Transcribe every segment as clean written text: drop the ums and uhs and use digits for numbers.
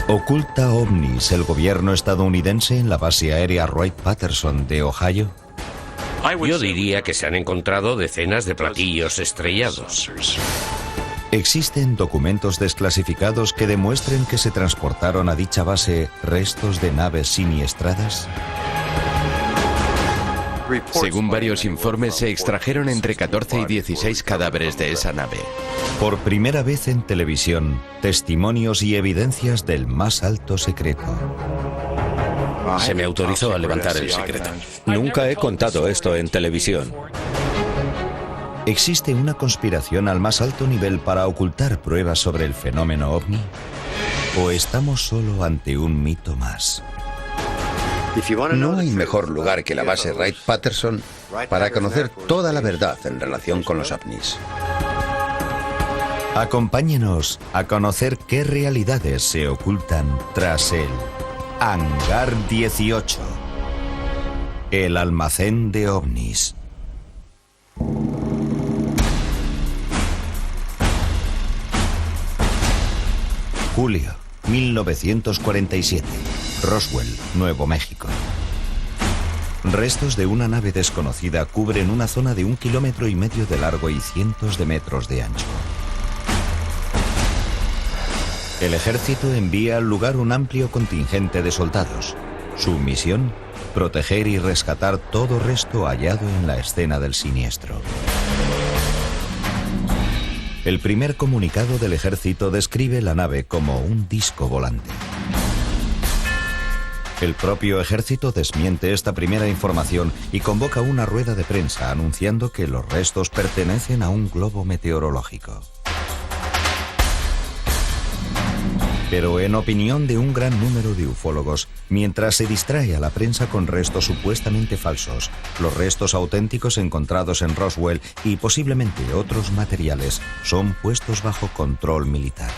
¿Oculta ovnis el gobierno estadounidense en la base aérea Wright-Patterson de Ohio? Yo diría que se han encontrado decenas de platillos estrellados. ¿Existen documentos desclasificados que demuestren que se transportaron a dicha base restos de naves siniestradas? Según varios informes, se extrajeron entre 14 y 16 cadáveres de esa nave. Por primera vez en televisión, testimonios y evidencias del más alto secreto. Se me autorizó a levantar el secreto. Nunca he contado esto en televisión. ¿Existe una conspiración al más alto nivel para ocultar pruebas sobre el fenómeno ovni? ¿O estamos solo ante un mito más? No hay mejor lugar que la base Wright-Patterson para conocer toda la verdad en relación con los ovnis. Acompáñenos a conocer qué realidades se ocultan tras el Hangar 18, el almacén de ovnis. Julio 1947, Roswell, Nuevo México. Restos de una nave desconocida cubren una zona de 1,5 kilómetros de largo y cientos de metros de ancho. El ejército envía al lugar un amplio contingente de soldados. Su misión, proteger y rescatar todo resto hallado en la escena del siniestro. El primer comunicado del ejército describe la nave como un disco volante. El propio ejército desmiente esta primera información y convoca una rueda de prensa anunciando que los restos pertenecen a un globo meteorológico. Pero en opinión de un gran número de ufólogos, mientras se distrae a la prensa con restos supuestamente falsos, los restos auténticos encontrados en Roswell y posiblemente otros materiales son puestos bajo control militar.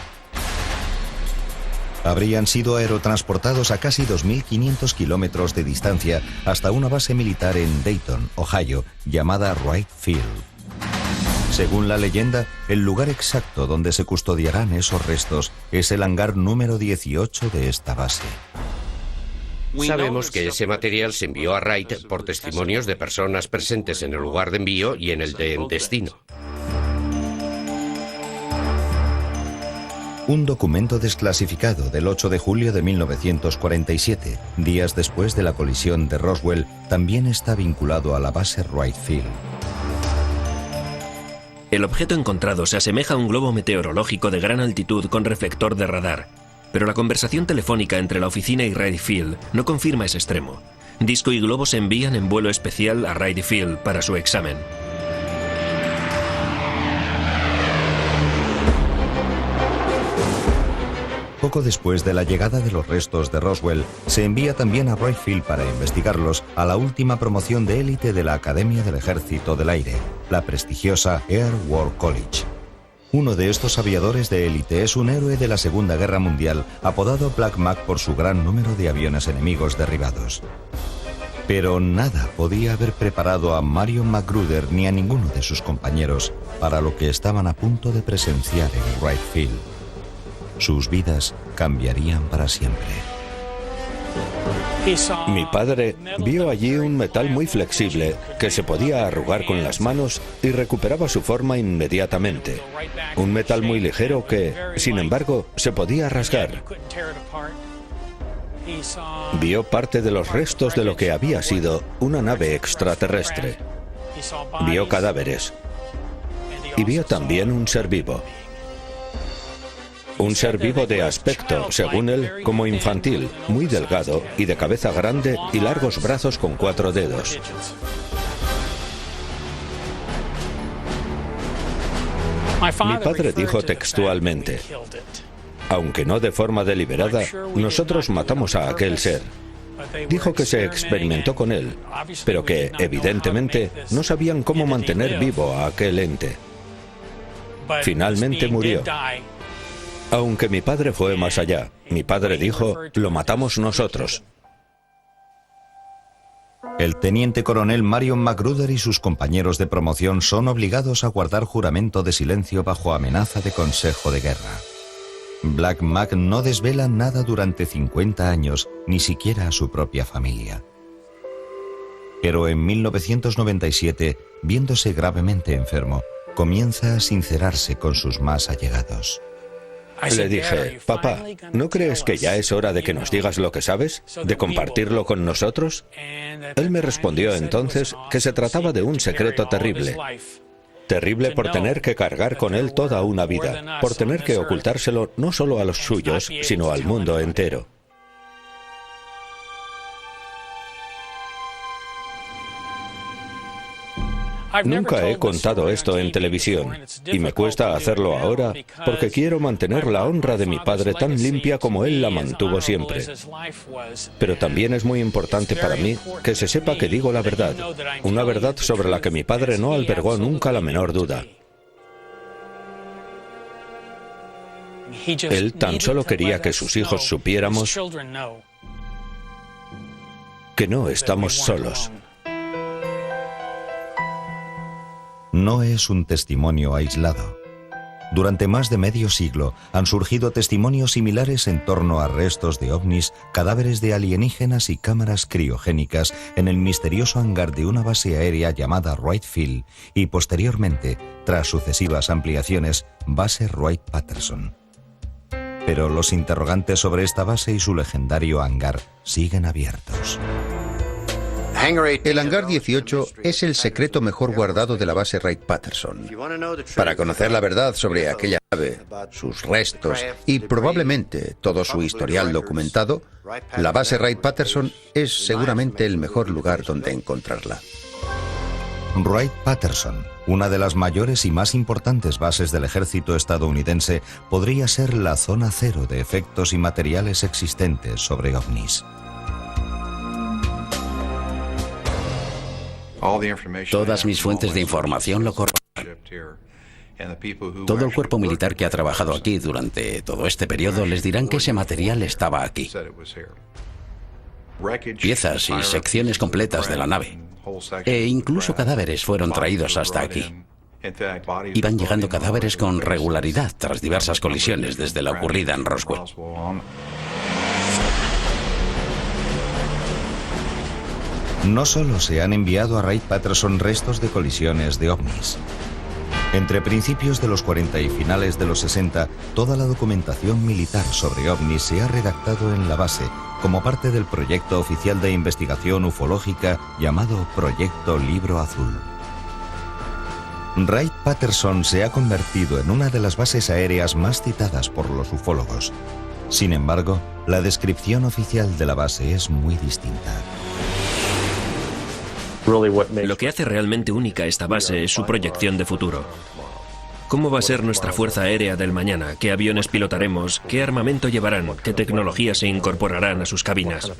Habrían sido aerotransportados a casi 2.500 kilómetros de distancia hasta una base militar en Dayton, Ohio, llamada Wright Field. Según la leyenda, el lugar exacto donde se custodiarán esos restos es el hangar número 18 de esta base. Sabemos que ese material se envió a Wright por testimonios de personas presentes en el lugar de envío y en el de destino. Un documento desclasificado del 8 de julio de 1947, días después de la colisión de Roswell, también está vinculado a la base Wright Field. El objeto encontrado se asemeja a un globo meteorológico de gran altitud con reflector de radar, pero la conversación telefónica entre la oficina y Wright Field no confirma ese extremo. Disco y globo se envían en vuelo especial a Wright Field para su examen. Poco después de la llegada de los restos de Roswell, se envía también a Wright Field para investigarlos a la última promoción de élite de la Academia del Ejército del Aire, la prestigiosa Air War College. Uno de estos aviadores de élite es un héroe de la Segunda Guerra Mundial, apodado Black Mac por su gran número de aviones enemigos derribados. Pero nada podía haber preparado a Marion McGruder ni a ninguno de sus compañeros para lo que estaban a punto de presenciar en Wright Field. Sus vidas cambiarían para siempre. Mi padre vio allí un metal muy flexible que se podía arrugar con las manos y recuperaba su forma inmediatamente. Un metal muy ligero que, sin embargo, se podía rasgar. Vio parte de los restos de lo que había sido una nave extraterrestre. Vio cadáveres. Y vio también un ser vivo. Un ser vivo de aspecto, según él, como infantil, muy delgado y de cabeza grande y largos brazos con 4 dedos. Mi padre dijo textualmente: aunque no de forma deliberada, nosotros matamos a aquel ser. Dijo que se experimentó con él, pero que, evidentemente, no sabían cómo mantener vivo a aquel ente. Finalmente murió. Aunque mi padre fue más allá. Mi padre dijo: lo matamos nosotros. El teniente coronel Marion McGruder y sus compañeros de promoción son obligados a guardar juramento de silencio bajo amenaza de consejo de guerra. Black Mac no desvela nada durante 50 años, ni siquiera a su propia familia. Pero en 1997, viéndose gravemente enfermo, comienza a sincerarse con sus más allegados. Le dije, papá, ¿no crees que ya es hora de que nos digas lo que sabes? ¿De compartirlo con nosotros? Él me respondió entonces que se trataba de un secreto terrible. Terrible por tener que cargar con él toda una vida, por tener que ocultárselo no solo a los suyos, sino al mundo entero. Nunca he contado esto en televisión y me cuesta hacerlo ahora porque quiero mantener la honra de mi padre tan limpia como él la mantuvo siempre. Pero también es muy importante para mí que se sepa que digo la verdad, una verdad sobre la que mi padre no albergó nunca la menor duda. Él tan solo quería que sus hijos supiéramos que no estamos solos. No es un testimonio aislado. Durante más de medio siglo han surgido testimonios similares en torno a restos de ovnis, cadáveres de alienígenas y cámaras criogénicas en el misterioso hangar de una base aérea llamada Wright Field y posteriormente, tras sucesivas ampliaciones, base Wright-Patterson. Pero los interrogantes sobre esta base y su legendario hangar siguen abiertos. El hangar 18 es el secreto mejor guardado de la base Wright-Patterson. Para conocer la verdad sobre aquella nave, sus restos y probablemente todo su historial documentado, la base Wright-Patterson es seguramente el mejor lugar donde encontrarla. Wright-Patterson, una de las mayores y más importantes bases del ejército estadounidense, podría ser la zona cero de efectos y materiales existentes sobre ovnis. Todas mis fuentes de información lo corroboran. Todo el cuerpo militar que ha trabajado aquí durante todo este periodo les dirán que ese material estaba aquí. Piezas y secciones completas de la nave. E incluso cadáveres fueron traídos hasta aquí. Iban llegando cadáveres con regularidad tras diversas colisiones desde la ocurrida en Roswell. No solo se han enviado a Wright-Patterson restos de colisiones de ovnis. Entre principios de los 40 y finales de los 60, toda la documentación militar sobre ovnis se ha redactado en la base como parte del proyecto oficial de investigación ufológica llamado Proyecto Libro Azul. Wright-Patterson se ha convertido en una de las bases aéreas más citadas por los ufólogos. Sin embargo, la descripción oficial de la base es muy distinta. Lo que hace realmente única esta base es su proyección de futuro. ¿Cómo va a ser nuestra fuerza aérea del mañana? ¿Qué aviones pilotaremos? ¿Qué armamento llevarán? ¿Qué tecnologías se incorporarán a sus cabinas?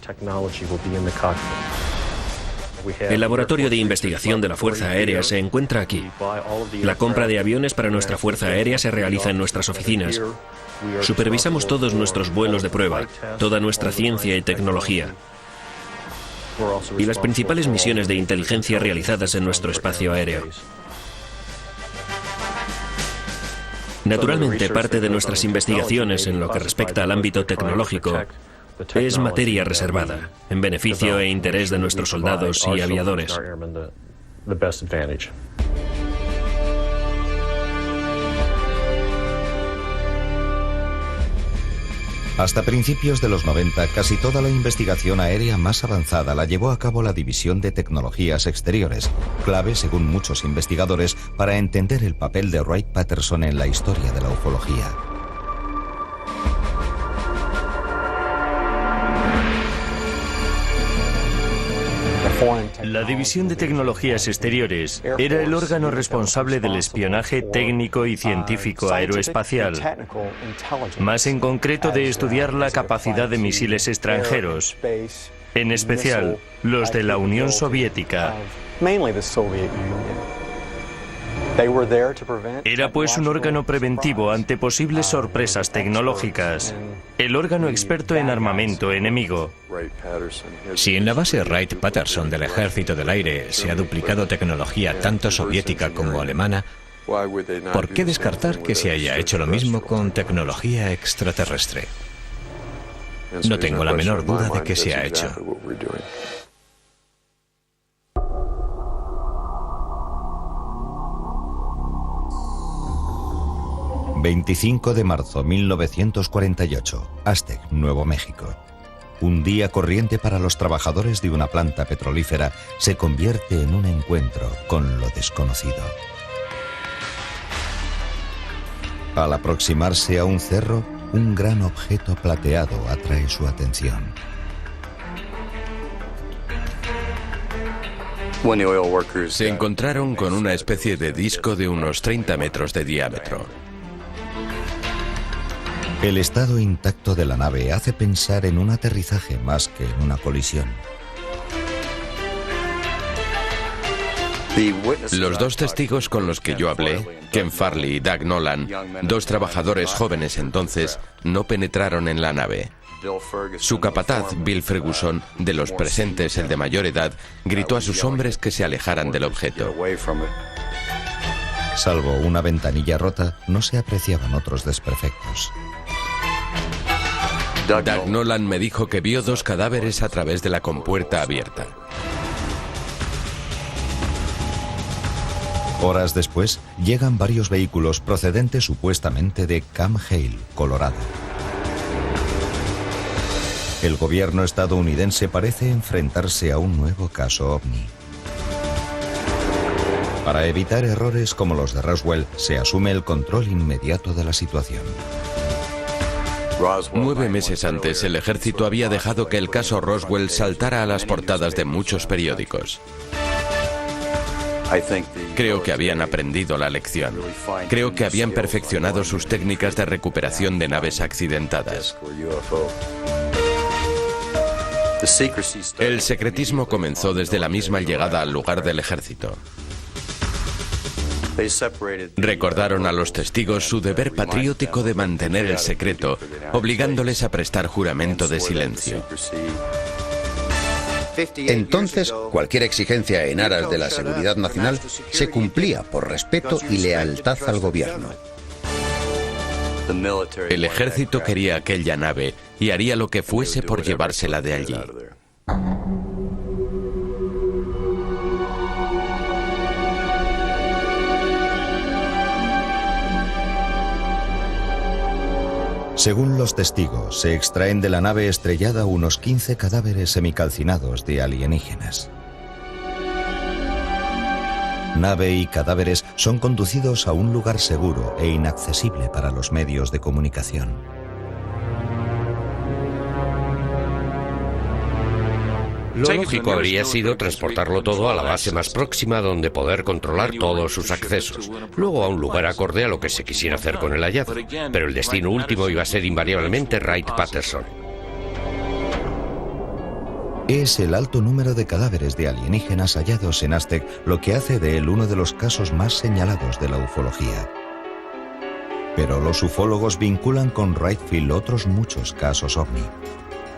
El laboratorio de investigación de la Fuerza Aérea se encuentra aquí. La compra de aviones para nuestra Fuerza Aérea se realiza en nuestras oficinas. Supervisamos todos nuestros vuelos de prueba, toda nuestra ciencia y tecnología. Y las principales misiones de inteligencia realizadas en nuestro espacio aéreo. Naturalmente, parte de nuestras investigaciones en lo que respecta al ámbito tecnológico es materia reservada, en beneficio e interés de nuestros soldados y aviadores. Hasta principios de los 90, casi toda la investigación aérea más avanzada la llevó a cabo la División de Tecnologías Exteriores, clave, según muchos investigadores, para entender el papel de Wright-Patterson en la historia de la ufología. La División de Tecnologías Exteriores era el órgano responsable del espionaje técnico y científico aeroespacial, más en concreto de estudiar la capacidad de misiles extranjeros, en especial los de la Unión Soviética. Era pues un órgano preventivo ante posibles sorpresas tecnológicas, el órgano experto en armamento enemigo. Si en la base Wright-Patterson del Ejército del Aire se ha duplicado tecnología tanto soviética como alemana, ¿Por qué descartar que se haya hecho lo mismo con tecnología extraterrestre? No tengo la menor duda de que se ha hecho. 25 de marzo 1948, Aztec, Nuevo México. Un día corriente para los trabajadores de una planta petrolífera se convierte en un encuentro con lo desconocido. Al aproximarse a un cerro, un gran objeto plateado atrae su atención. Se encontraron con una especie de disco de unos 30 metros de diámetro. El estado intacto de la nave hace pensar en un aterrizaje más que en una colisión. Los dos testigos con los que yo hablé, Ken Farley y Doug Nolan, dos trabajadores jóvenes entonces, no penetraron en la nave. Su capataz, Bill Ferguson, de los presentes el de mayor edad, gritó a sus hombres que se alejaran del objeto. Salvo una ventanilla rota, no se apreciaban otros desperfectos. Doug Nolan me dijo que vio dos cadáveres a través de la compuerta abierta. Horas después, llegan varios vehículos procedentes supuestamente de Camp Hale, Colorado. El gobierno estadounidense parece enfrentarse a un nuevo caso ovni. Para evitar errores como los de Roswell, se asume el control inmediato de la situación. 9 meses antes, el ejército había dejado que el caso Roswell saltara a las portadas de muchos periódicos. Creo que habían aprendido la lección. Creo que habían perfeccionado sus técnicas de recuperación de naves accidentadas. El secretismo comenzó desde la misma llegada al lugar del ejército. Recordaron a los testigos su deber patriótico de mantener el secreto, obligándoles a prestar juramento de silencio. Entonces, cualquier exigencia en aras de la seguridad nacional se cumplía por respeto y lealtad al gobierno. El ejército quería aquella nave y haría lo que fuese por llevársela de allí. Según los testigos, se extraen de la nave estrellada unos 15 cadáveres semicalcinados de alienígenas. Nave y cadáveres son conducidos a un lugar seguro e inaccesible para los medios de comunicación. Lo lógico habría sido transportarlo todo a la base más próxima donde poder controlar todos sus accesos, luego a un lugar acorde a lo que se quisiera hacer con el hallazgo, pero el destino último iba a ser invariablemente Wright-Patterson. Es el alto número de cadáveres de alienígenas hallados en Aztec lo que hace de él uno de los casos más señalados de la ufología. Pero los ufólogos vinculan con Wright Field otros muchos casos ovni.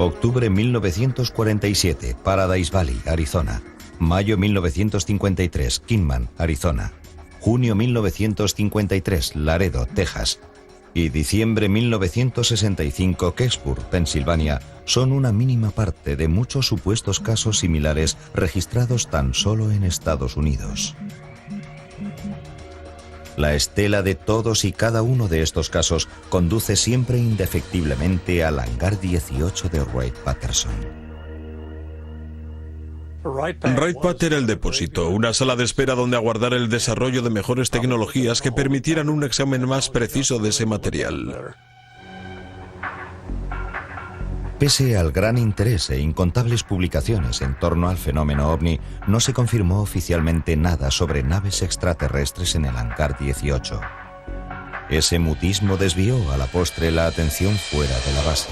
Octubre 1947, Paradise Valley, Arizona. Mayo 1953, Kingman, Arizona. Junio 1953, Laredo, Texas. Y diciembre 1965, Kecksburg, Pensilvania, son una mínima parte de muchos supuestos casos similares registrados tan solo en Estados Unidos. La estela de todos y cada uno de estos casos conduce siempre indefectiblemente al hangar 18 de Wright-Patterson. Wright-Pat era el depósito, una sala de espera donde aguardar el desarrollo de mejores tecnologías que permitieran un examen más preciso de ese material. Pese al gran interés e incontables publicaciones en torno al fenómeno ovni, no se confirmó oficialmente nada sobre naves extraterrestres en el hangar 18. Ese mutismo desvió a la postre la atención fuera de la base.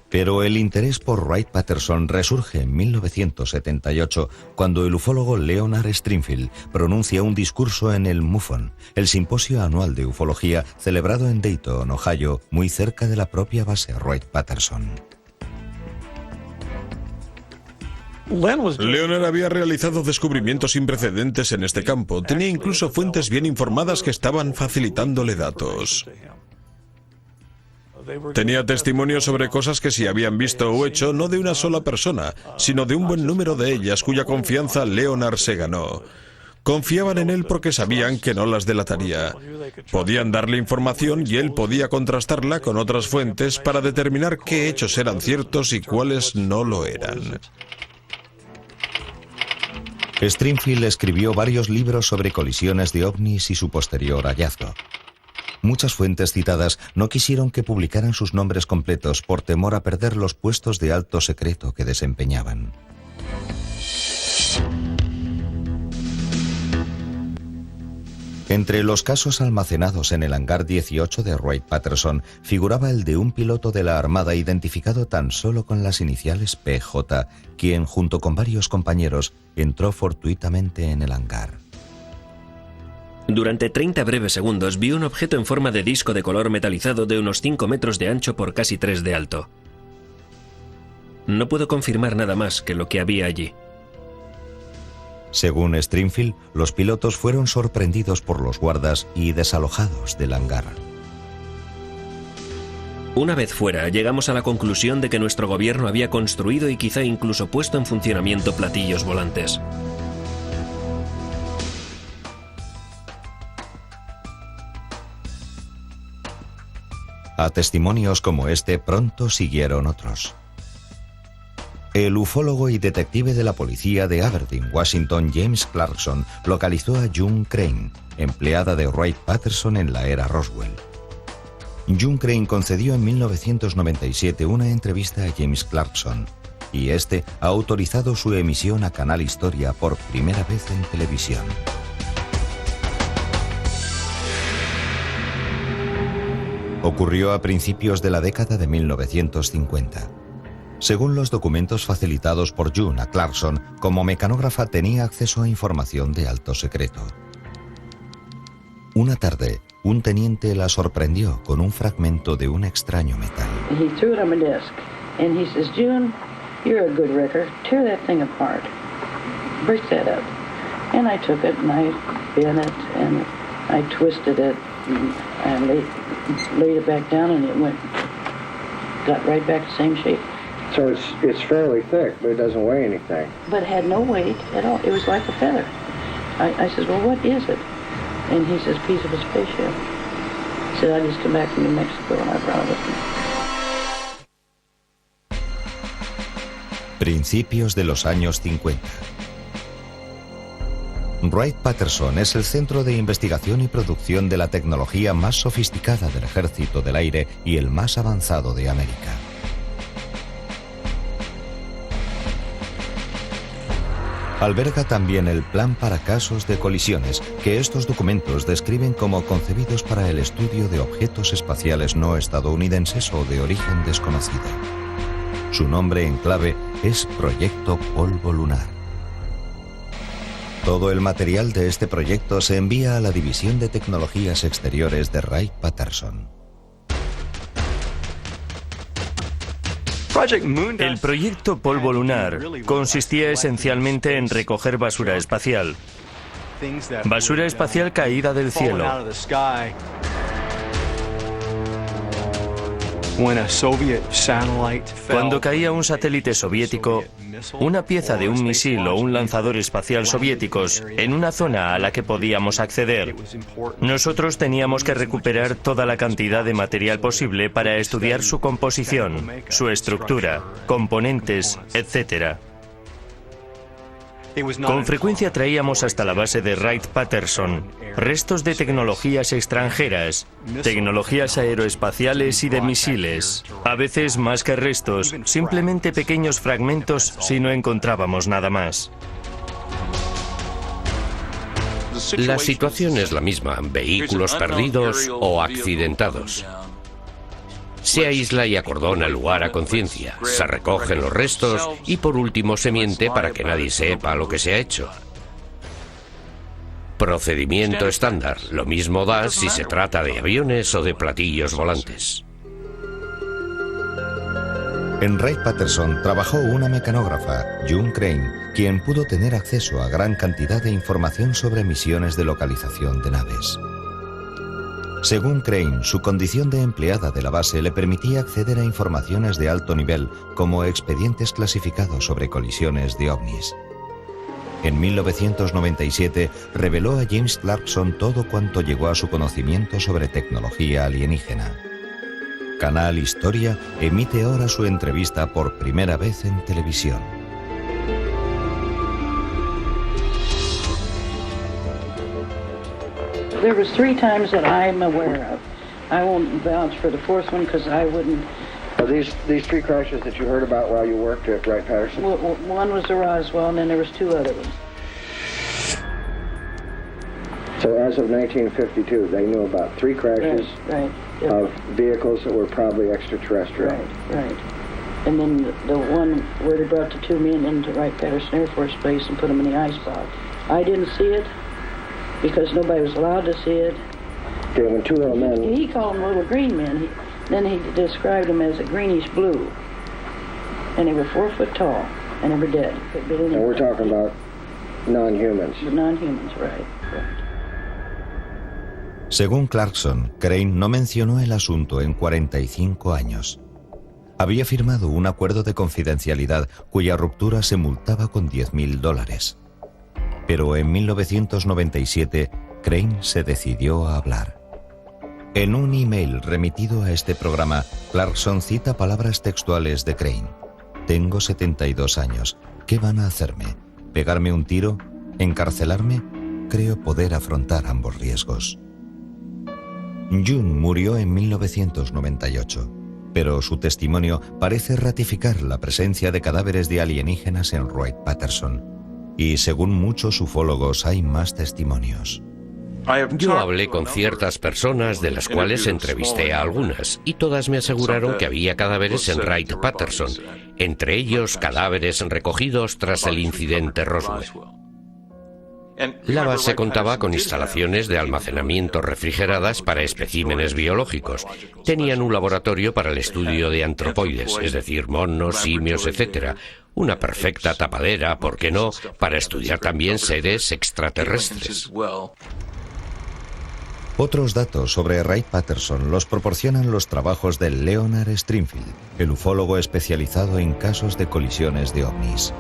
Pero el interés por Wright-Patterson resurge en 1978, cuando el ufólogo Leonard Stringfield pronuncia un discurso en el MUFON, el simposio anual de ufología celebrado en Dayton, Ohio, muy cerca de la propia base Wright-Patterson. Leonard había realizado descubrimientos sin precedentes en este campo. Tenía incluso fuentes bien informadas que estaban facilitándole datos. Tenía testimonios sobre cosas que se habían visto o hecho no de una sola persona, sino de un buen número de ellas, cuya confianza Leonard se ganó. Confiaban en él porque sabían que no las delataría. Podían darle información y él podía contrastarla con otras fuentes para determinar qué hechos eran ciertos y cuáles no lo eran. Stringfield escribió varios libros sobre colisiones de ovnis y su posterior hallazgo. Muchas fuentes citadas no quisieron que publicaran sus nombres completos por temor a perder los puestos de alto secreto que desempeñaban. Entre los casos almacenados en el hangar 18 de Wright-Patterson figuraba el de un piloto de la Armada identificado tan solo con las iniciales PJ, quien, junto con varios compañeros, entró fortuitamente en el hangar. Durante 30 breves segundos vio un objeto en forma de disco de color metalizado de unos 5 metros de ancho por casi 3 de alto. No puedo confirmar nada más que lo que había allí. Según Stringfield, los pilotos fueron sorprendidos por los guardas y desalojados del hangar. Una vez fuera, llegamos a la conclusión de que nuestro gobierno había construido y quizá incluso puesto en funcionamiento platillos volantes. A testimonios como este pronto siguieron otros. El ufólogo y detective de la policía de Aberdeen, Washington, James Clarkson, localizó a June Crane, empleada de Wright-Patterson en la era Roswell. June Crane concedió en 1997 una entrevista a James Clarkson, y este ha autorizado su emisión a Canal Historia por primera vez en televisión. Ocurrió a principios de la década de 1950. Según los documentos facilitados por June a Clarkson, como mecanógrafa tenía acceso a información de alto secreto. Una tarde, un teniente la sorprendió con un fragmento de un extraño metal. He threw it on my desk, and he says, "June, you're a good wrecker. Tear that thing apart. Break that up." And I took it and I bent it and I twisted it and I laid it back down and it got right back to the same shape. So it's fairly thick, but it doesn't weigh anything. But it had no weight at all. It was like a feather. I said, "Well, what is it?" And he says, "Piece of a spaceship." He said, "I just come back from New Mexico and I brought it with me." Principios de los años 50. Wright-Patterson es el centro de investigación y producción de la tecnología más sofisticada del Ejército del Aire y el más avanzado de América. Alberga también el plan para casos de colisiones, que estos documentos describen como concebidos para el estudio de objetos espaciales no estadounidenses o de origen desconocido. Su nombre en clave es Proyecto Polvo Lunar. Todo el material de este proyecto se envía a la División de Tecnologías Exteriores de Wright-Patterson. El proyecto Polvo Lunar consistía esencialmente en recoger basura espacial. Basura espacial caída del cielo. Cuando caía un satélite soviético, una pieza de un misil o un lanzador espacial soviéticos en una zona a la que podíamos acceder, nosotros teníamos que recuperar toda la cantidad de material posible para estudiar su composición, su estructura, componentes, etc. Con frecuencia traíamos hasta la base de Wright-Patterson restos de tecnologías extranjeras, tecnologías aeroespaciales y de misiles. A veces, más que restos, simplemente pequeños fragmentos si no encontrábamos nada más. La situación es la misma, vehículos perdidos o accidentados. Se aísla y acordona el lugar a conciencia, se recogen los restos y por último se miente para que nadie sepa lo que se ha hecho. Procedimiento estándar, lo mismo da si se trata de aviones o de platillos volantes. En Wright-Patterson trabajó una mecanógrafa, June Crane, quien pudo tener acceso a gran cantidad de información sobre misiones de localización de naves. Según Crane, su condición de empleada de la base le permitía acceder a informaciones de alto nivel, como expedientes clasificados sobre colisiones de ovnis. En 1997 reveló a James Clarkson todo cuanto llegó a su conocimiento sobre tecnología alienígena. Canal Historia emite ahora su entrevista por primera vez en televisión. There was 3 times that I'm aware of. I won't vouch for the 4th one because I wouldn't. These 3 crashes that you heard about while you worked at Wright-Patterson? One was the Roswell, and then there was 2 other ones. So as of 1952, they knew about 3 crashes of vehicles that were probably extraterrestrial. Right. And then the one where they brought the 2 men into Wright-Patterson Air Force Base and put them in the ice box. I didn't see it because nobody was allowed to see it. Okay, when 2 little men... He called them little green men. Then he described them as a greenish blue. And they were 4 foot tall, and they were dead. And we're talking about non-humans. Non-humans, right. Según Clarkson, Crane no mencionó el asunto en 45 años. Había firmado un acuerdo de confidencialidad cuya ruptura se multaba con $10,000. Pero en 1997, Crane se decidió a hablar. En un email remitido a este programa, Clarkson cita palabras textuales de Crane. Tengo 72 años. ¿Qué van a hacerme? ¿Pegarme un tiro? ¿Encarcelarme? Creo poder afrontar ambos riesgos. June murió en 1998, pero su testimonio parece ratificar la presencia de cadáveres de alienígenas en Wright-Patterson. Y según muchos ufólogos hay más testimonios. Yo hablé con ciertas personas, de las cuales entrevisté a algunas, y todas me aseguraron que había cadáveres en Wright-Patterson, entre ellos cadáveres recogidos tras el incidente Roswell. La base contaba con instalaciones de almacenamiento refrigeradas para especímenes biológicos. Tenían un laboratorio para el estudio de antropoides, es decir, monos, simios, etc. Una perfecta tapadera, ¿por qué no?, para estudiar también seres extraterrestres. Otros datos sobre Wright-Patterson los proporcionan los trabajos de Leonard Stringfield, el ufólogo especializado en casos de colisiones de ovnis.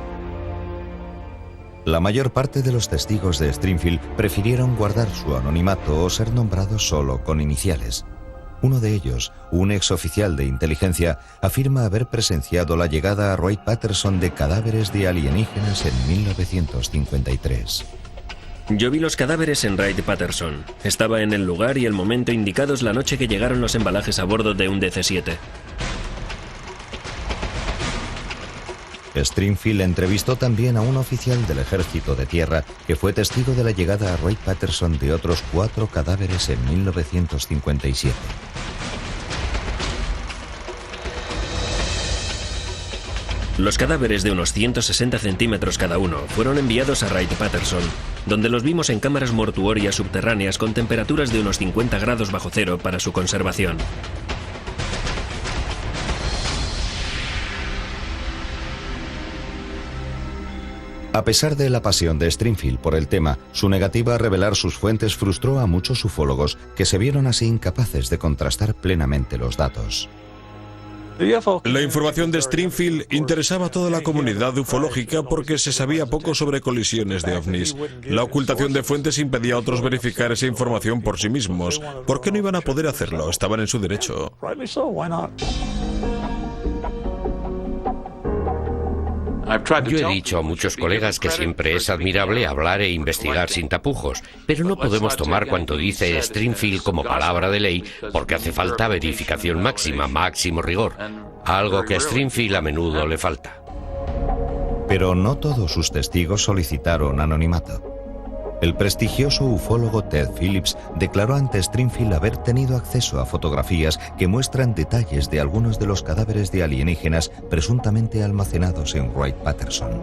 La mayor parte de los testigos de Stringfield prefirieron guardar su anonimato o ser nombrados solo con iniciales. Uno de ellos, un exoficial de inteligencia, afirma haber presenciado la llegada a Wright-Patterson de cadáveres de alienígenas en 1953. Yo vi los cadáveres en Wright-Patterson. Estaba en el lugar y el momento indicados la noche que llegaron los embalajes a bordo de un DC-7. Stringfield entrevistó también a un oficial del Ejército de Tierra que fue testigo de la llegada a Wright-Patterson de otros 4 cadáveres en 1957. Los cadáveres de unos 160 centímetros cada uno fueron enviados a Wright-Patterson, donde los vimos en cámaras mortuorias subterráneas con temperaturas de unos 50 grados bajo cero para su conservación. A pesar de la pasión de Stringfield por el tema, su negativa a revelar sus fuentes frustró a muchos ufólogos que se vieron así incapaces de contrastar plenamente los datos. La información de Stringfield interesaba a toda la comunidad ufológica porque se sabía poco sobre colisiones de ovnis. La ocultación de fuentes impedía a otros verificar esa información por sí mismos. ¿Por qué no iban a poder hacerlo? Estaban en su derecho. Yo he dicho a muchos colegas que siempre es admirable hablar e investigar sin tapujos, pero no podemos tomar cuanto dice Stringfield como palabra de ley porque hace falta verificación máxima, máximo rigor, algo que a Stringfield a menudo le falta. Pero no todos sus testigos solicitaron anonimato. El prestigioso ufólogo Ted Phillips declaró ante Stringfield haber tenido acceso a fotografías que muestran detalles de algunos de los cadáveres de alienígenas presuntamente almacenados en Wright-Patterson.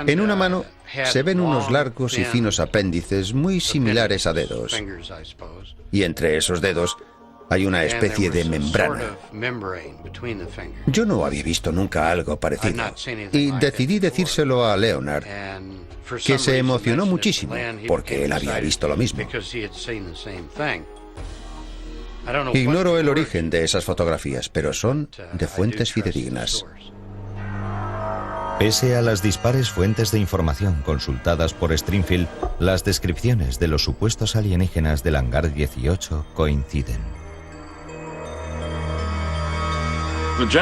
En una mano se ven unos largos y finos apéndices muy similares a dedos. Y entre esos dedos hay una especie de membrana. Yo no había visto nunca algo parecido. Y decidí decírselo a Leonard, que se emocionó muchísimo, porque él había visto lo mismo. Ignoro el origen de esas fotografías, pero son de fuentes fidedignas. Pese a las dispares fuentes de información consultadas por Stringfield, las descripciones de los supuestos alienígenas del hangar 18 coinciden.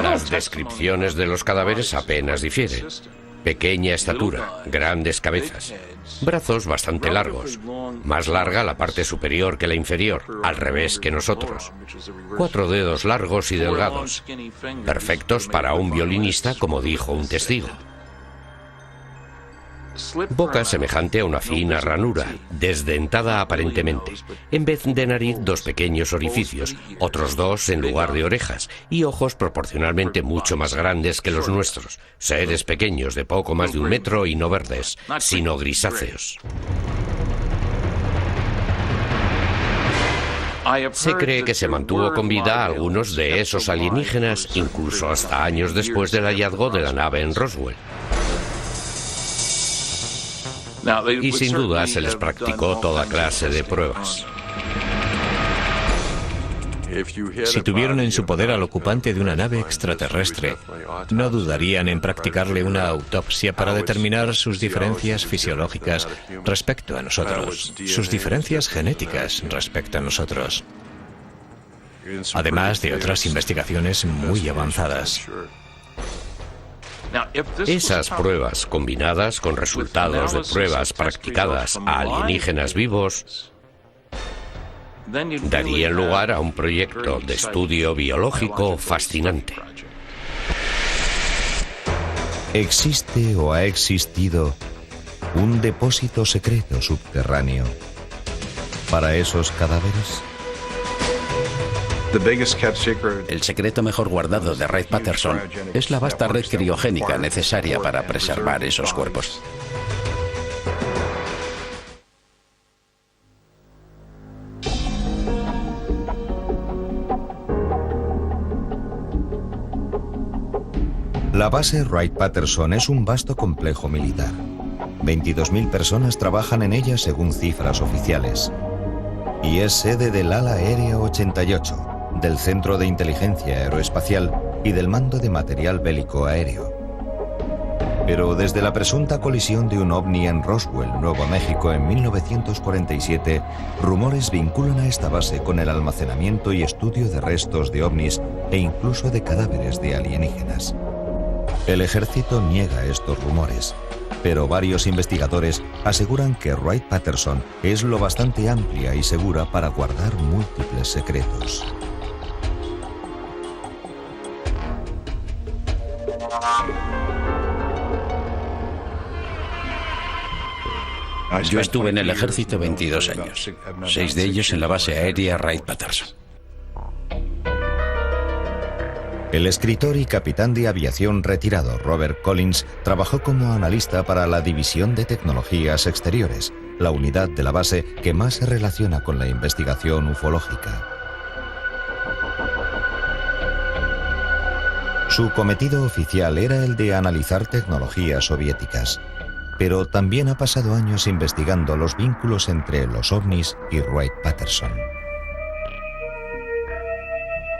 Las descripciones de los cadáveres apenas difieren. Pequeña estatura, grandes cabezas, brazos bastante largos, más larga la parte superior que la inferior, al revés que nosotros. 4 dedos largos y delgados, perfectos para un violinista, como dijo un testigo. Boca semejante a una fina ranura, desdentada aparentemente. En vez de nariz, 2 pequeños orificios, otros 2 en lugar de orejas, y ojos proporcionalmente mucho más grandes que los nuestros. Seres pequeños de poco más de 1 metro y no verdes, sino grisáceos. Se cree que se mantuvo con vida a algunos de esos alienígenas, incluso hasta años después del hallazgo de la nave en Roswell. Y sin duda se les practicó toda clase de pruebas. Si tuvieron en su poder al ocupante de una nave extraterrestre, no dudarían en practicarle una autopsia para determinar sus diferencias fisiológicas respecto a nosotros, sus diferencias genéticas respecto a nosotros, además de otras investigaciones muy avanzadas. Esas pruebas, combinadas con resultados de pruebas practicadas a alienígenas vivos, darían lugar a un proyecto de estudio biológico fascinante. ¿Existe o ha existido un depósito secreto subterráneo para esos cadáveres? El secreto mejor guardado de Wright-Patterson es la vasta red criogénica necesaria para preservar esos cuerpos. La base Wright-Patterson es un vasto complejo militar. 22.000 personas trabajan en ella según cifras oficiales. Y es sede del Ala Aérea 88, del Centro de Inteligencia Aeroespacial y del Mando de Material Bélico Aéreo. Pero desde la presunta colisión de un ovni en Roswell, Nuevo México, en 1947, rumores vinculan a esta base con el almacenamiento y estudio de restos de ovnis e incluso de cadáveres de alienígenas. El ejército niega estos rumores, pero varios investigadores aseguran que Wright-Patterson es lo bastante amplia y segura para guardar múltiples secretos. Yo estuve en el ejército 22 años, 6 de ellos en la base aérea Wright-Patterson. El escritor y capitán de aviación retirado Robert Collins trabajó como analista para la División de Tecnologías Exteriores, la unidad de la base que más se relaciona con la investigación ufológica. Su cometido oficial era el de analizar tecnologías soviéticas, pero también ha pasado años investigando los vínculos entre los ovnis y Wright-Patterson.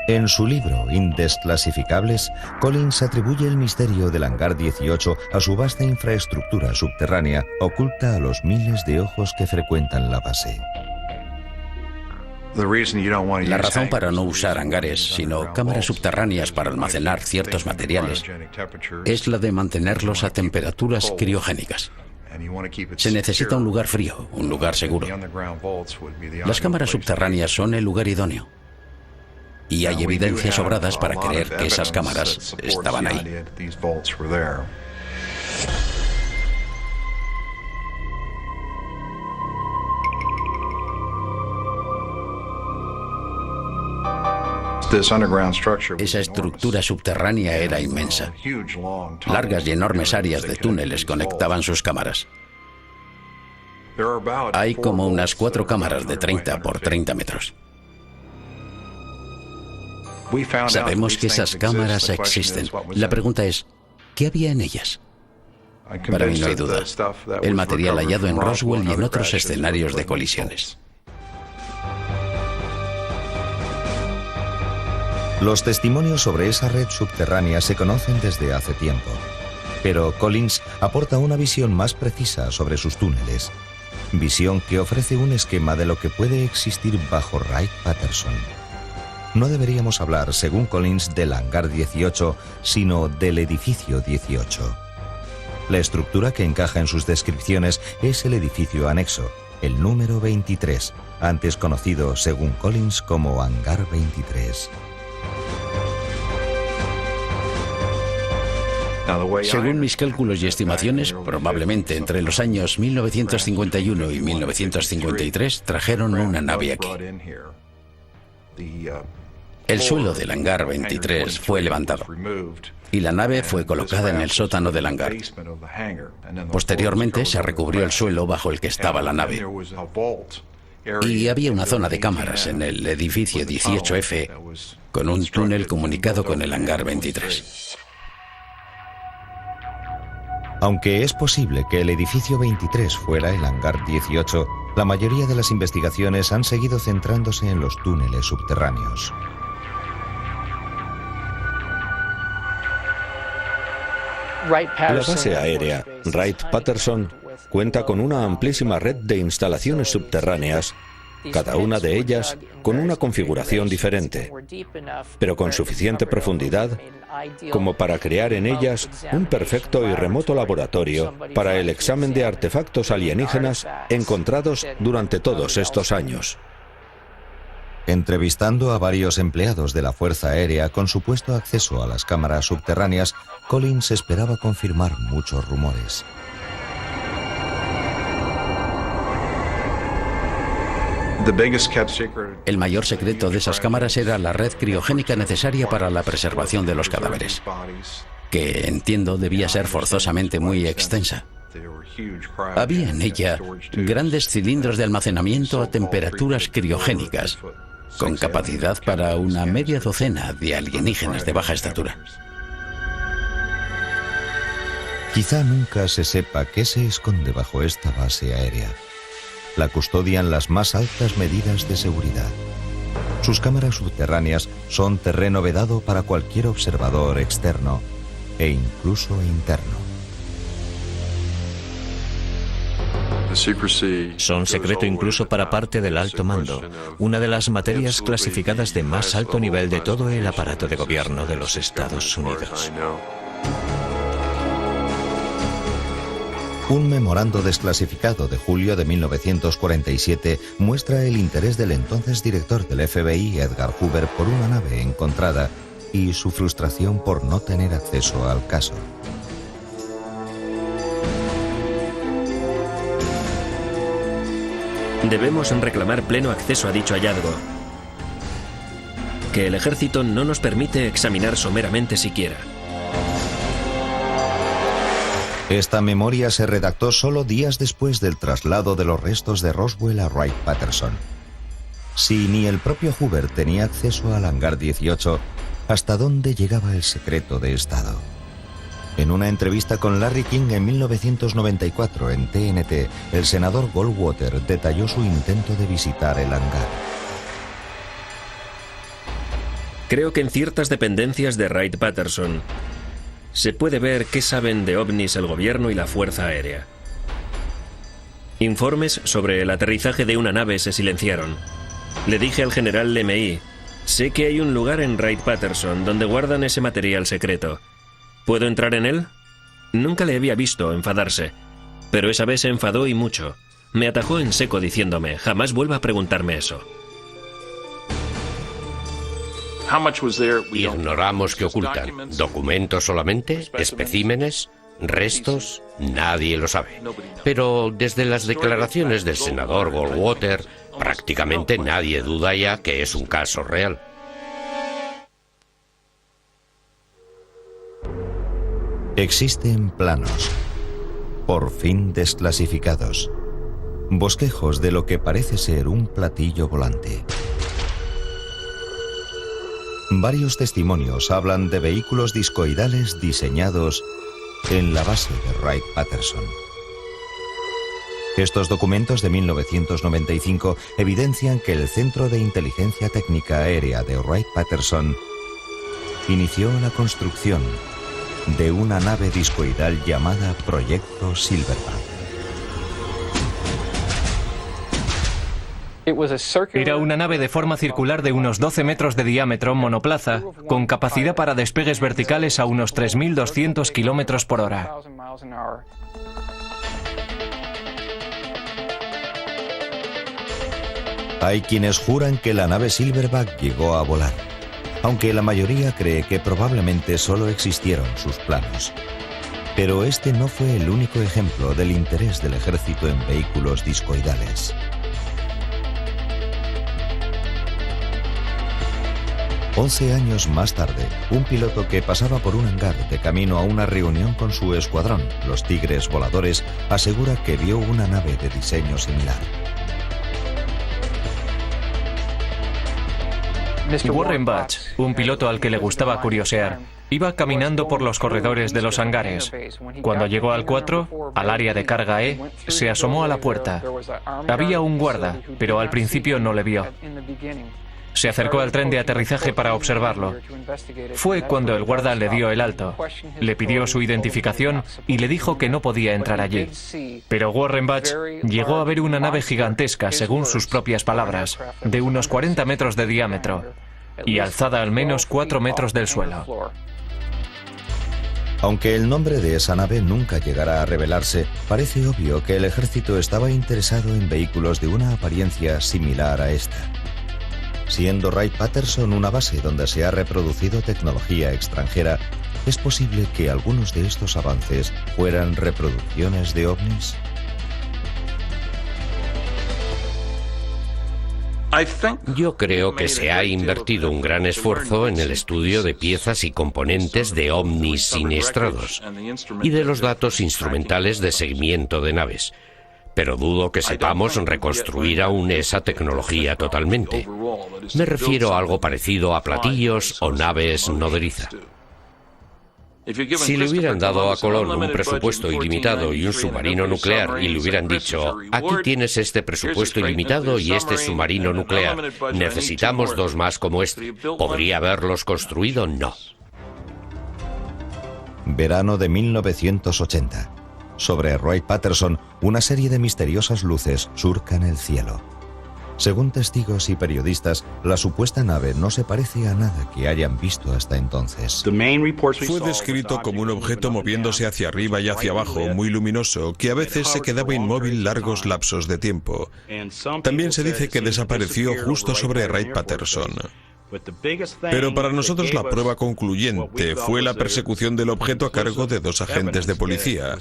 En su libro Indesclasificables, Collins atribuye el misterio del hangar 18 a su vasta infraestructura subterránea oculta a los miles de ojos que frecuentan la base. La razón para no usar hangares, sino cámaras subterráneas para almacenar ciertos materiales, es la de mantenerlos a temperaturas criogénicas. Se necesita un lugar frío, un lugar seguro. Las cámaras subterráneas son el lugar idóneo. Y hay evidencias sobradas para creer que esas cámaras estaban ahí. Esa estructura subterránea era inmensa. Largas y enormes áreas de túneles conectaban sus cámaras. Hay como unas 4 cámaras de 30 por 30 metros. Sabemos que esas cámaras existen. La pregunta es, ¿qué había en ellas? Para mí no hay duda. El material hallado en Roswell y en otros escenarios de colisiones. Los testimonios sobre esa red subterránea se conocen desde hace tiempo, pero Collins aporta una visión más precisa sobre sus túneles, visión que ofrece un esquema de lo que puede existir bajo Wright-Patterson. No deberíamos hablar, según Collins, del hangar 18, sino del edificio 18. La estructura que encaja en sus descripciones es el edificio anexo, el número 23, antes conocido, según Collins, como hangar 23. Según mis cálculos y estimaciones, probablemente entre los años 1951 y 1953 trajeron una nave aquí. El suelo del hangar 23 fue levantado y la nave fue colocada en el sótano del hangar. Posteriormente se recubrió el suelo bajo el que estaba la nave. Y había una zona de cámaras en el edificio 18F con un túnel comunicado con el hangar 23. Aunque es posible que el edificio 23 fuera el hangar 18, la mayoría de las investigaciones han seguido centrándose en los túneles subterráneos. La base aérea Wright-Patterson cuenta con una amplísima red de instalaciones subterráneas, cada una de ellas con una configuración diferente, pero con suficiente profundidad como para crear en ellas un perfecto y remoto laboratorio para el examen de artefactos alienígenas encontrados durante todos estos años. Entrevistando a varios empleados de la Fuerza Aérea con supuesto acceso a las cámaras subterráneas, Collins esperaba confirmar muchos rumores. El mayor secreto de esas cámaras era la red criogénica necesaria para la preservación de los cadáveres, que entiendo debía ser forzosamente muy extensa. Había en ella grandes cilindros de almacenamiento a temperaturas criogénicas, con capacidad para una media docena de alienígenas de baja estatura. Quizá nunca se sepa qué se esconde bajo esta base aérea. La custodian las más altas medidas de seguridad. Sus cámaras subterráneas son terreno vedado para cualquier observador externo e incluso interno. Son secreto incluso para parte del alto mando, una de las materias clasificadas de más alto nivel de todo el aparato de gobierno de los Estados Unidos. Un memorando desclasificado de julio de 1947 muestra el interés del entonces director del FBI, Edgar Hoover, por una nave encontrada y su frustración por no tener acceso al caso. Debemos reclamar pleno acceso a dicho hallazgo, que el ejército no nos permite examinar someramente siquiera. Esta memoria se redactó solo días después del traslado de los restos de Roswell a Wright-Patterson. Si ni el propio Hoover tenía acceso al hangar 18, ¿hasta dónde llegaba el secreto de Estado? En una entrevista con Larry King en 1994 en TNT, el senador Goldwater detalló su intento de visitar el hangar. Creo que en ciertas dependencias de Wright-Patterson se puede ver qué saben de ovnis el gobierno y la Fuerza Aérea. Informes sobre el aterrizaje de una nave se silenciaron. Le dije al general LMI, sé que hay un lugar en Wright-Patterson donde guardan ese material secreto. ¿Puedo entrar en él? Nunca le había visto enfadarse, pero esa vez se enfadó y mucho. Me atajó en seco diciéndome, jamás vuelva a preguntarme eso. Ignoramos qué ocultan. ¿Documentos solamente? ¿Especímenes? ¿Restos? Nadie lo sabe. Pero desde las declaraciones del senador Goldwater, prácticamente nadie duda ya que es un caso real. Existen planos, por fin desclasificados. Bosquejos de lo que parece ser un platillo volante. Varios testimonios hablan de vehículos discoidales diseñados en la base de Wright-Patterson. Estos documentos de 1995 evidencian que el Centro de Inteligencia Técnica Aérea de Wright-Patterson inició la construcción de una nave discoidal llamada Proyecto Silverback. Era una nave de forma circular de unos 12 metros de diámetro, monoplaza, con capacidad para despegues verticales a unos 3.200 kilómetros por hora. Hay quienes juran que la nave Silverback llegó a volar, aunque la mayoría cree que probablemente solo existieron sus planos. Pero este no fue el único ejemplo del interés del ejército en vehículos discoidales. 11 años más tarde, un piloto que pasaba por un hangar de camino a una reunión con su escuadrón, los Tigres Voladores, asegura que vio una nave de diseño similar. Warren Batch, un piloto al que le gustaba curiosear, iba caminando por los corredores de los hangares. Cuando llegó al 4, al área de carga E, se asomó a la puerta. Había un guarda, pero al principio no le vio. Se acercó al tren de aterrizaje para observarlo. Fue cuando el guarda le dio el alto, le pidió su identificación y le dijo que no podía entrar allí. Pero Warren Batch llegó a ver una nave gigantesca, según sus propias palabras, de unos 40 metros de diámetro y alzada al menos 4 metros del suelo. Aunque el nombre de esa nave nunca llegará a revelarse, parece obvio que el ejército estaba interesado en vehículos de una apariencia similar a esta. Siendo Wright-Patterson una base donde se ha reproducido tecnología extranjera, ¿es posible que algunos de estos avances fueran reproducciones de ovnis? Yo creo que se ha invertido un gran esfuerzo en el estudio de piezas y componentes de ovnis siniestrados y de los datos instrumentales de seguimiento de naves. Pero dudo que sepamos reconstruir aún esa tecnología totalmente. Me refiero a algo parecido a platillos o naves nodriza. Si le hubieran dado a Colón un presupuesto ilimitado y un submarino nuclear y le hubieran dicho, aquí tienes este presupuesto ilimitado y este submarino nuclear, necesitamos 2 más como este, ¿podría haberlos construido? No. Verano de 1980. Sobre Wright-Patterson, una serie de misteriosas luces surcan el cielo. Según testigos y periodistas, la supuesta nave no se parece a nada que hayan visto hasta entonces. Fue descrito como un objeto moviéndose hacia arriba y hacia abajo, muy luminoso, que a veces se quedaba inmóvil largos lapsos de tiempo. También se dice que desapareció justo sobre Wright-Patterson. Pero para nosotros la prueba concluyente fue la persecución del objeto a cargo de 2 agentes de policía.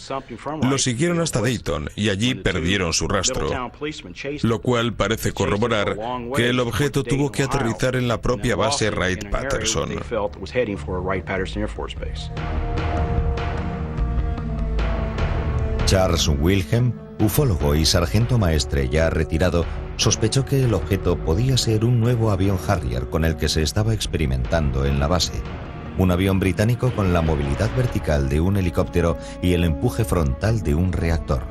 Lo siguieron hasta Dayton y allí perdieron su rastro, lo cual parece corroborar que el objeto tuvo que aterrizar en la propia base Wright-Patterson. Charles Wilhelm, ufólogo y sargento maestre ya retirado, sospechó que el objeto podía ser un nuevo avión Harrier con el que se estaba experimentando en la base. Un avión británico con la movilidad vertical de un helicóptero y el empuje frontal de un reactor.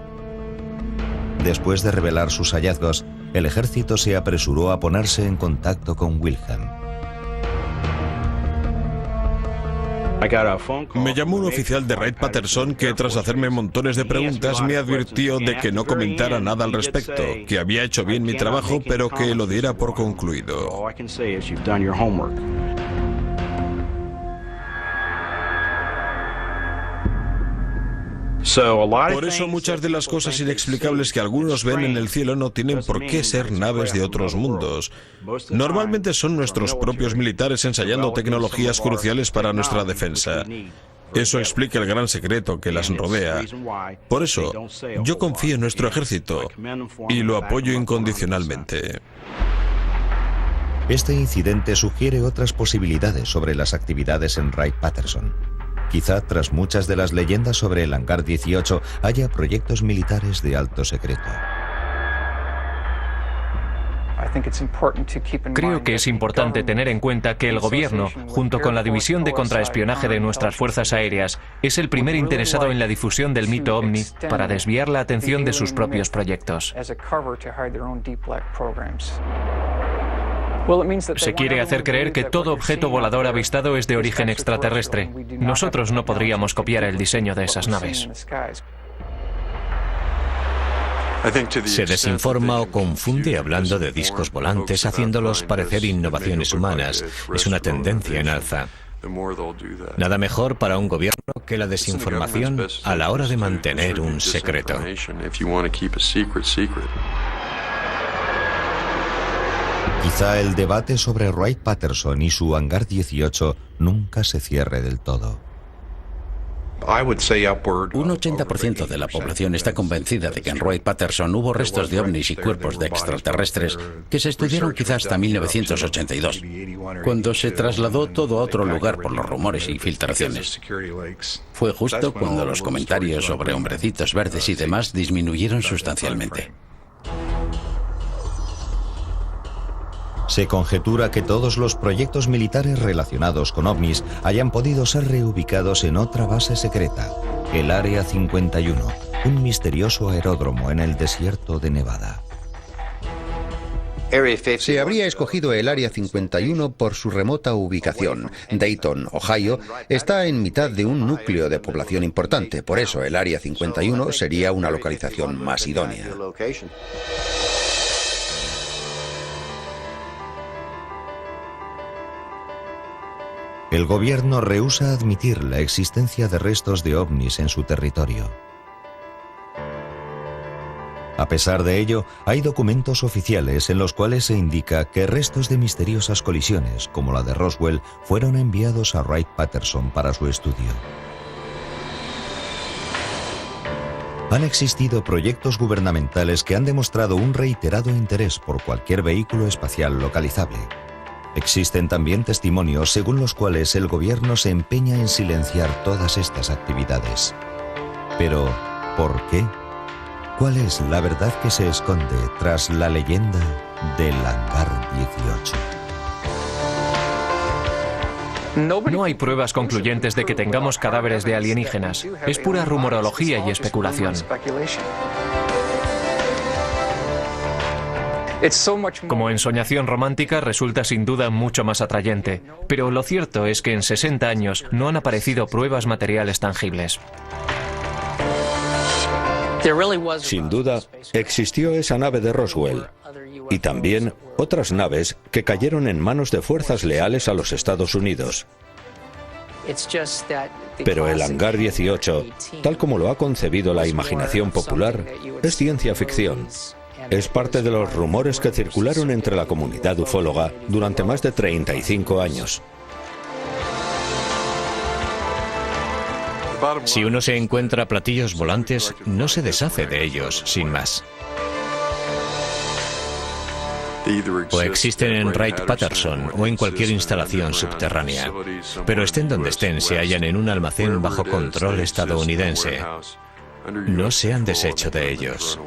Después de revelar sus hallazgos, el ejército se apresuró a ponerse en contacto con Wilhelm. Me llamó un oficial de Wright-Patterson que, tras hacerme montones de preguntas, me advirtió de que no comentara nada al respecto, que había hecho bien mi trabajo, pero que lo diera por concluido. Por eso muchas de las cosas inexplicables que algunos ven en el cielo no tienen por qué ser naves de otros mundos. Normalmente son nuestros propios militares ensayando tecnologías cruciales para nuestra defensa. Eso explica el gran secreto que las rodea. Por eso, yo confío en nuestro ejército y lo apoyo incondicionalmente. Este incidente sugiere otras posibilidades sobre las actividades en Wright-Patterson. Quizá tras muchas de las leyendas sobre el hangar 18 haya proyectos militares de alto secreto. Creo que es importante tener en cuenta que el gobierno, junto con la División de Contraespionaje de nuestras Fuerzas Aéreas, es el primer interesado en la difusión del mito ovni para desviar la atención de sus propios proyectos. Se quiere hacer creer que todo objeto volador avistado es de origen extraterrestre. Nosotros no podríamos copiar el diseño de esas naves. Se desinforma o confunde hablando de discos volantes, haciéndolos parecer innovaciones humanas. Es una tendencia en alza. Nada mejor para un gobierno que la desinformación a la hora de mantener un secreto. Quizá el debate sobre Wright-Patterson y su hangar 18 nunca se cierre del todo. Un 80% de la población está convencida de que en Wright-Patterson hubo restos de ovnis y cuerpos de extraterrestres que se estudiaron quizá hasta 1982, cuando se trasladó todo a otro lugar por los rumores y filtraciones. Fue justo cuando los comentarios sobre hombrecitos verdes y demás disminuyeron sustancialmente. Se conjetura que todos los proyectos militares relacionados con ovnis hayan podido ser reubicados en otra base secreta, el Área 51, un misterioso aeródromo en el desierto de Nevada. Se habría escogido el Área 51 por su remota ubicación. Dayton, Ohio, está en mitad de un núcleo de población importante, por eso el Área 51 sería una localización más idónea. El gobierno rehúsa admitir la existencia de restos de ovnis en su territorio. A pesar de ello, hay documentos oficiales en los cuales se indica que restos de misteriosas colisiones, como la de Roswell, fueron enviados a Wright-Patterson para su estudio. Han existido proyectos gubernamentales que han demostrado un reiterado interés por cualquier vehículo espacial localizable. Existen también testimonios según los cuales el gobierno se empeña en silenciar todas estas actividades. Pero, ¿por qué? ¿Cuál es la verdad que se esconde tras la leyenda del hangar 18? No hay pruebas concluyentes de que tengamos cadáveres de alienígenas. Es pura rumorología y especulación. Como ensoñación romántica resulta sin duda mucho más atrayente, pero lo cierto es que en 60 años no han aparecido pruebas materiales tangibles. Sin duda, existió esa nave de Roswell y también otras naves que cayeron en manos de fuerzas leales a los Estados Unidos. Pero el hangar 18, tal como lo ha concebido la imaginación popular, es ciencia ficción. Es parte de los rumores que circularon entre la comunidad ufóloga durante más de 35 años. Si uno se encuentra platillos volantes, no se deshace de ellos sin más. O existen en Wright-Patterson o en cualquier instalación subterránea, pero estén donde estén, se hallan en un almacén bajo control estadounidense. No se han deshecho de ellos.